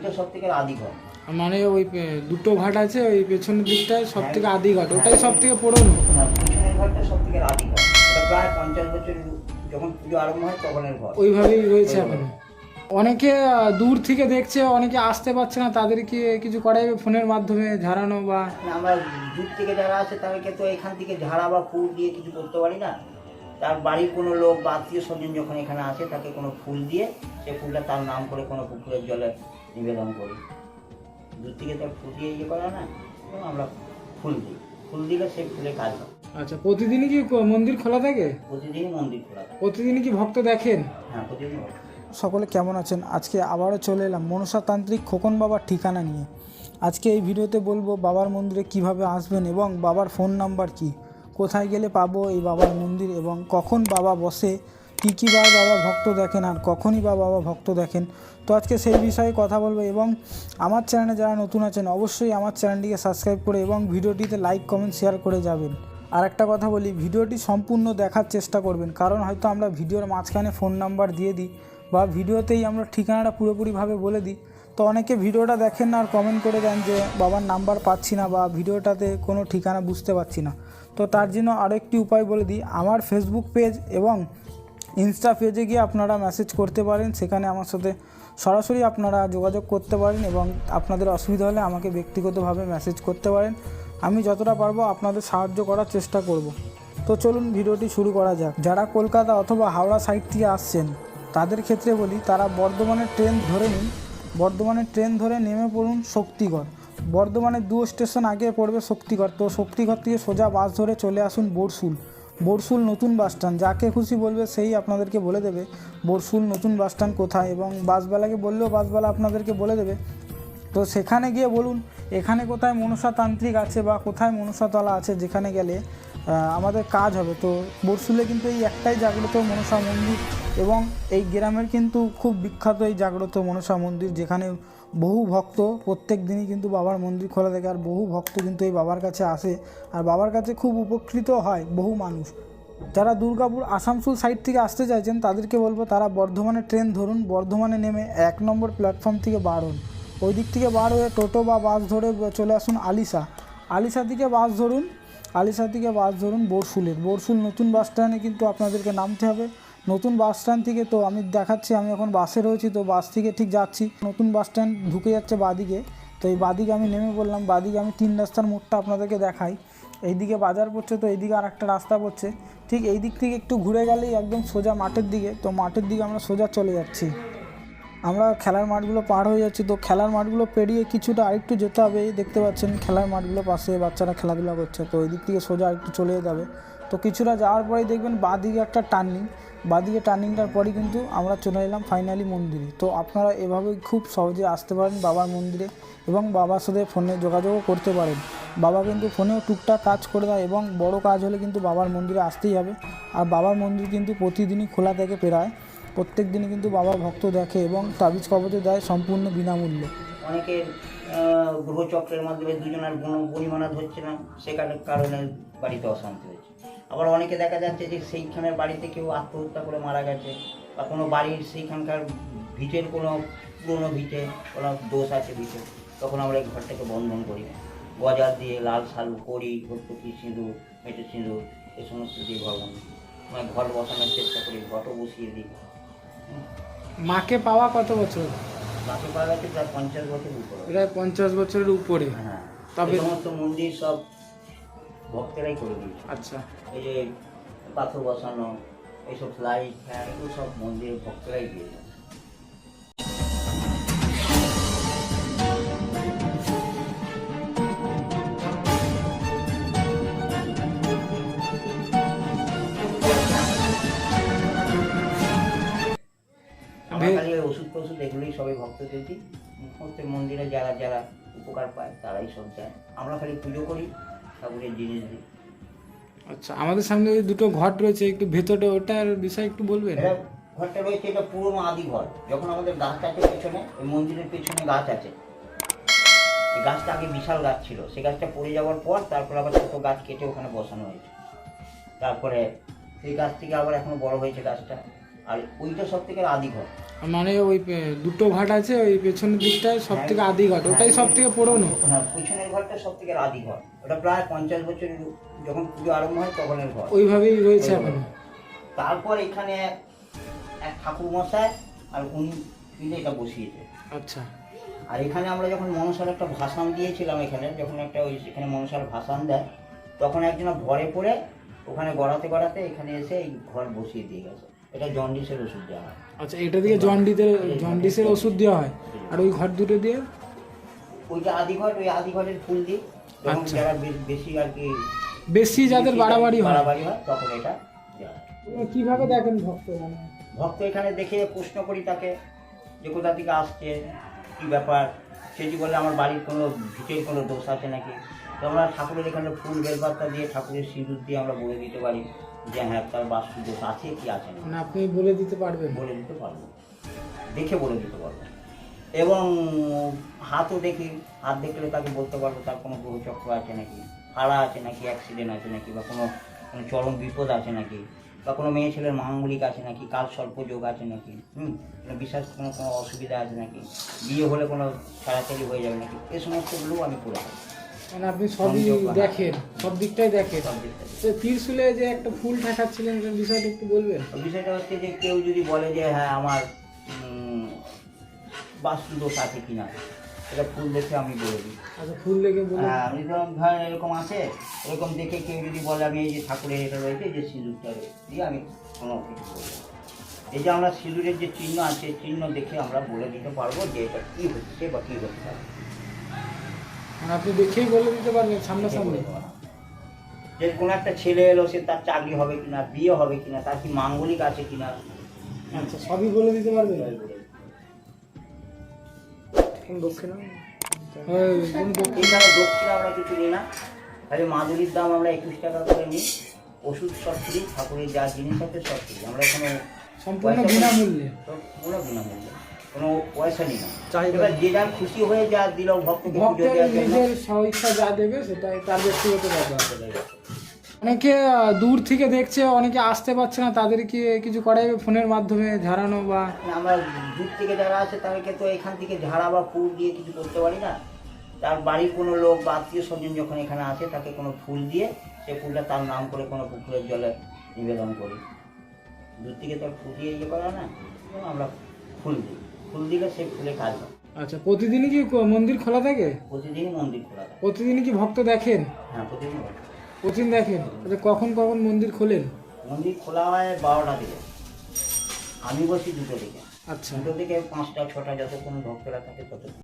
এইটা সব থেকে আদি ঘর। মানে ওই দুটো ঘাট আছে, ওই পেছনের দিকটায় সব থেকে আদি ঘাট, ওটাই সব থেকে পুরনো। না, পিছনের ঘরটা সব থেকে আদি ঘর, ওটা প্রায় 50 বছর যখন পুজো আরম্ভ হয় তখনের ঘর। ওইভাবেই রয়েছে এখন। অনেকে দূর থেকে দেখছে, অনেকে আসতে পারছে না, তাদেরকে কিছু করা যাবে ফোনের মাধ্যমে ঝাড়ানো বা? আমরা দূর থেকে যারা আসে তাদেরকে তো এখান থেকে ঝাড়া বা ফুল দিয়ে কিছু করতে পারি না। তার বাড়ির কোনো লোক বা আত্মীয় স্বজন যখন এখানে আসে তাকে কোনো ফুল দিয়ে সেই ফুলটা তার নাম করে কোনো পুকুরের জলে নিবেদন করি। দূর থেকে তার ফুল দিয়ে ইয়ে করা না, আমরা ফুল দিই, ফুল দিলে সেই ফুলে কাজ হয়। আচ্ছা, প্রতিদিনই কি মন্দির খোলা থাকে? প্রতিদিনই মন্দির খোলা থাকে। প্রতিদিনই কি ভক্ত দেখেন? হ্যাঁ, প্রতিদিন। সকলে কেমন আছেন? আজকে আবারও চলে এলাম মনসাতান্ত্রিক খোকন বাবার ঠিকানা নিয়ে। আজকে এই ভিডিওতে বলবো বাবার মন্দিরে কিভাবে আসবেন এবং বাবার ফোন নাম্বার কি, কোথায় গেলে পাবো এই বাবার মন্দির, এবং কখন বাবা বসে, কী বার বাবা ভক্ত দেখেন আর কখনই বা বাবা ভক্ত দেখেন। তো আজকে সেই বিষয়ে কথা বলবো। এবং আমার চ্যানেলে যারা নতুন আছেন অবশ্যই আমার চ্যানেলটিকে সাবস্ক্রাইব করে এবং ভিডিওটিতে লাইক কমেন্ট শেয়ার করে যাবেন। আর একটা কথা বলি, ভিডিওটি সম্পূর্ণ দেখার চেষ্টা করবেন, কারণ হয়তো আমরা ভিডিওর মাঝখানে ফোন নাম্বার দিয়ে দিই বা ভিডিওতেই আমরা ঠিকানাটা পুরোপুরিভাবে বলে দিই। তো অনেকে ভিডিওটা দেখেন না আর কমেন্ট করে দেন যে বাবার নাম্বার পাচ্ছি না বা ভিডিওটাতে কোনো ঠিকানা বুঝতে পারছি না। তো তার জন্য আরও একটি উপায় বলে দিই, আমার ফেসবুক পেজ এবং ইনস্টা পেজে গিয়ে আপনারা মেসেজ করতে পারেন, সেখানে আমার সাথে সরাসরি আপনারা যোগাযোগ করতে পারেন এবং আপনাদের অসুবিধা হলে আমাকে ব্যক্তিগতভাবে মেসেজ করতে পারেন। আমি যতটা পারবো আপনাদের সাহায্য করার চেষ্টা করব। তো চলুন ভিডিওটি শুরু করা যাক। যারা কলকাতা অথবা হাওড়া সাইড থেকে আসছেন তাদের ক্ষেত্রে বলি, তারা বর্ধমানের ট্রেন ধরে নিন, বর্ধমানের ট্রেন ধরে নেমে পড়ুন শক্তিগড়। বর্ধমানের 2 স্টেশন আগে পড়বে শক্তিগড়। তো শক্তিগড় থেকে সোজা বাস ধরে চলে আসুন বরশুল। বরশুল নতুন বাসস্ট্যান্ড, যাকে খুশি বলবে সেই আপনাদেরকে বলে দেবে বরশুল নতুন বাসস্ট্যান্ড কোথায়, এবং বাসবালাকে বললেও বাসবালা আপনাদেরকে বলে দেবে। তো সেখানে গিয়ে বলুন এখানে কোথায় মনসাতান্ত্রিক আছে বা কোথায় মনসাতলা আছে যেখানে গেলে আমাদের কাজ হবে। তো বরশুলে কিন্তু এই একটাই জাগ্রত মনসা মন্দির, এবং এই গ্রামের কিন্তু খুব বিখ্যাত এই জাগ্রত মনসা মন্দির, যেখানে বহু ভক্ত প্রত্যেক দিনই কিন্তু বাবার মন্দির খোলা থাকে, আর বহু ভক্ত কিন্তু এই বাবার কাছে আসে আর বাবার কাছে খুব উপকৃত হয় বহু মানুষ। যারা দুর্গাপুর আসানসোল সাইড থেকে আসতে চাইছেন তাদেরকে বলবো তারা বর্ধমানে ট্রেন ধরুন, বর্ধমানে নেমে 1 নম্বর প্ল্যাটফর্ম থেকে বার হন, ওই দিক থেকে বার হয়ে টোটো বা বাস ধরে চলে আসুন আলিশা। আলিশা থেকে বাস ধরুন, আলিশা থেকে বাস ধরুন বরশুলের, বরশুল নতুন বাস স্ট্যান্ডে কিন্তু আপনাদেরকে নামতে হবে। নতুন বাস স্ট্যান্ড থেকে, তো আমি দেখাচ্ছি, আমি এখন বাসে রয়েছি, তো বাস থেকে ঠিক যাচ্ছি, নতুন বাস স্ট্যান্ড ঢুকে যাচ্ছে বাদিকে। তো এই বাদিকে আমি নেমে পড়লাম, বাদিকে আমি 3 রাস্তার মোড়টা আপনাদেরকে দেখাই। এইদিকে বাজার পড়ছে, তো এইদিকে আর একটা রাস্তা পড়ছে, ঠিক এই দিক থেকে একটু ঘুরে গেলেই একদম সোজা মাঠের দিকে। তো মাঠের দিকে আমরা সোজা চলে যাচ্ছি, আমরা খেলার মাঠগুলো পার হয়ে যাচ্ছি। তো খেলার মাঠগুলো পেরিয়ে কিছুটা আরেকটু যেতে হবে, দেখতে পাচ্ছেন খেলার মাঠগুলো পাশে বাচ্চারা খেলাধুলা করছে। তো এই দিক থেকে সোজা আরেকটু চলে যেতে হবে। তো কিছুটা যাওয়ার পরেই দেখবেন বাঁদিকে একটা টার্নিং, বাঁদিকে টার্নিংটার পরই কিন্তু আমরা চলে এলাম ফাইনালি মন্দিরে। তো আপনারা এভাবেই খুব সহজে আসতে পারেন বাবার মন্দিরে এবং বাবার সাথে ফোনে যোগাযোগও করতে পারেন। বাবা কিন্তু ফোনেও টুকটাক কাজ করে দেয়, এবং বড় কাজ হলে কিন্তু বাবার মন্দিরে আসতেই হবে। আর বাবার মন্দির কিন্তু প্রতিদিনই খোলা থাকে, প্রায় প্রত্যেক দিনই কিন্তু বাবা ভক্ত দেখে এবং তাবিজ কবজও দেয় সম্পূর্ণ বিনামূল্যে। অনেকের গ্রহচক্রের মাধ্যমে দুজনের বনিমানা ধরছে না, সে কারণে বাড়িতে অশান্তি হয়েছে। আবার অনেকে দেখা যাচ্ছে যে সেইখানের বাড়িতে কেউ আত্মহত্যা করে মারা গেছে, বা কোনো বাড়ির সেইখানকার ভিটের কোনো পুরনো ভিটে কোনো দোষ আছে ভিটে, তখন আমরা এই ঘরটাকে বন্ধন করি, গজা দিয়ে লাল শালু করি, ভর্তুকি সিঁদুর, মেটে সিঁদুর, এই সমস্ত দিয়ে ঘর বন্ধন, মানে ঘর বসানোর চেষ্টা করি, ঘটও বসিয়ে দিই। মাকে পাওয়া কত বছর? মাকে পাওয়া গেছে প্রায় 50 বছর উপরে। প্রায় 50 বছরের উপরে। হ্যাঁ, তবে সমস্ত মন্দির সব ভক্তেরাই করে দিয়েছে। আচ্ছা, এই যে পাথর বসানো, এইসব লাইট ফ্যান, এগুলো সব মন্দিরের ভক্তরাই দিয়েছে। আমরা খালি ওষুধ টষুধ এগুলোই সবাই ভক্তদের দিই। প্রত্যেক মন্দিরে যারা যারা উপকার পায় তারাই সব দেয়, আমরা খালি পুজো করি, ঠাকুরের জিনিস দিই। আচ্ছা, আমাদের সামনে যে দুটো ঘট রয়েছে একটু ভেতরে, ওটার বিষয়ে একটু বলবেন? এটা ঘরটা রয়েছে, এটা পুরোনো আদি ঘর। যখন আমাদের গাছ আছে পেছনে, ওই মন্দিরের পেছনে গাছ আছে, এই গাছটা আগে বিশাল গাছ ছিল, সেই গাছটা পড়ে যাওয়ার পর তারপর আবার ছোটো গাছ কেটে ওখানে বসানো হয়েছে। তারপরে সেই গাছ থেকে আবার এখনো বড় হয়েছে গাছটা, আর ওইটা সব থেকে আদি ঘর। মানে ওই দুটো ঘাট আছে, ওই পেছনের দিকটায় সব থেকে আদি ঘাট, ওটাই সব থেকে পুরনো। হ্যাঁ, পিছনের ঘরটা সব থেকে আদি ঘর, ওটা প্রায় 50 বছরের, যখন পুজো আরম্ভ হয় তখনের ঘর, ওইভাবেই রয়েছে এখন। তারপর এখানে এক ঠাকুর মশাই আর উনি মিলে এটা বসিয়েছে। আচ্ছা। আর এখানে আমরা যখন মনসার একটা ভাসান দিয়েছিলাম, এখানে যখন একটা ওই এখানে মনসার ভাসান দেয়, তখন একজন ভরে পড়ে ওখানে গড়াতে গড়াতে এখানে এসে এই ঘর বসিয়ে দিয়ে গেছে। এটা জন্ডিসের ওষুধ দেওয়া হয়। আচ্ছা, এটা দিয়ে জন্ডিসের ওষুধ দেওয়া হয়। আর ওই ঘর দুটো দিয়ে ওইটা আদি ঘর, ওই আদি ঘরের ফুল দিই যখন আচ্ছা। যারা বেশি আর কি বেশি যাদের বাড়াবাড়ি হয় তখন এটা দেওয়া হয়। কিভাবে দেখেন ভক্ত? ভক্ত এখানে দেখে প্রশ্ন করি তাকে যে কোথা থেকে আসছে, কী ব্যাপার। সে যদি বলে আমার বাড়ির কোনো ভিটের কোনো দোষ আছে নাকি, তো আমরা ঠাকুরের এখানে ফুল বেলপাতা দিয়ে ঠাকুরের সিঁদুর দিয়ে আমরা বলে দিতে পারি যে হ্যাঁ তার বাস্তু দোষ আছে কি আছে না। মানে আপনি বলে দিতে পারবেন? বলে দিতে পারবো, দেখে বলে দিতে পারবো। এবং হাতও দেখি, হাত দেখলে তাকে বলতে পারবো তার কোনো গ্রহচক্র আছে নাকি, হারা আছে নাকি, অ্যাক্সিডেন্ট আছে নাকি, বা কোনো চরম বিপদ আছে নাকি, বা কোনো মেয়ে ছেলের মাঙ্গলিক আছে নাকি, কাল সর্পযোগ আছে নাকি, কোনো বিশেষ কোনো কোনো অসুবিধা আছে নাকি, বিয়ে হলে কোনো তাড়াতাড়ি হয়ে যাবে নাকি, এই সমস্তগুলোও আমি করে থাকি। মানে আপনি সবই দেখেন, সব দিকটাই দেখেন। সব দিকটা তো ত্রিশূলে যে একটা ফুল ঠেকাচ্ছিলেন, এটার বিষয়টা একটু বলবেন? বিষয়টা হচ্ছে যে কেউ যদি বলে যে হ্যাঁ আমার বাস্তু দোষ আছে কিনা, এটা ফুল দেখে আমি বলে দিই। আচ্ছা, ফুল দেখে বলে? হ্যাঁ, আমি তো ধর এরকম আছে, এরকম দেখে কেউ যদি বলে আমি এই যে ঠাকুরের এটা রয়েছে, এই যে সিঁদুরটা দিয়ে আমি কোনো কিছু বলবো। এই যে আমরা সিঁদুরের যে চিহ্ন আছে, চিহ্ন দেখে আমরা বলে দিতে পারবো যে এটা কী হচ্ছে বা কী হতে পারে। মানে আপনি দেখেই বলে দিতে পারবেন সামনাসামনি? যে কোনো একটা ছেলে এলো, সে তার চাকরি হবে কিনা, বিয়ে হবে কিনা, তার কি মাঙ্গলিক আছে কিনা। আচ্ছা, সবই বলে দিতে পারবেন? দক্ষিণা এইখানে দক্ষিণা আমরা কিছু নিই না, খালি মাদুরির দাম আমরা 21 টাকা করে নিই। ওষুধ সব ফ্রি, ঠাকুরের যা জিনিস আছে সব ফ্রি, আমরা কোনো সম্পূর্ণ বিনামূল্যে। পুরো বিনামূল্যে, কোনো পয়সা নিই না। এবার যে যার খুশি হয়ে যা দিল ভক্তকে, ভক্তের নিজের স্বইচ্ছা যা দেবে সেটাই তার ব্যক্তিগত ব্যাপার। অনেকে দূর থেকে দেখছে, অনেকে আসতে পারছে না, তাদের কি কিছু করা যাবে ফোনের মাধ্যমে ঝাড়ানো? বা আমরা দূর থেকে যারা আছে তাদেরকে তো এখান থেকে ঝাড়া বা ফুল দিয়ে কিছু করতে পারি না। তার বাড়ির কোনো লোক বা আত্মীয় স্বজন যখন এখানে আসে, তাকে কোনো ফুল দিয়ে সে ফুলটা তার নাম করে কোনো পুকুরের জলে নিবেদন করি। দূর থেকে তো ফুল দিয়ে ইয়ে করা না, আমরা ফুল দিই, ফুল দিলে সে ফুলে কাজ হয়। আচ্ছা, প্রতিদিনই কি মন্দির খোলা থাকে? প্রতিদিনই মন্দির খোলা থাকে। প্রতিদিনই কি ভক্ত দেখেন? হ্যাঁ, প্রতিদিন। প্রতিদিন দেখেন? কখন কখন মন্দির খোলেন? মন্দির খোলা হয় 12টা থেকে, আমি বসি 2টো থেকে। আচ্ছা। 2টো থেকে 5টা 6টা যতক্ষণ ভক্তরা থাকে ততক্ষণ।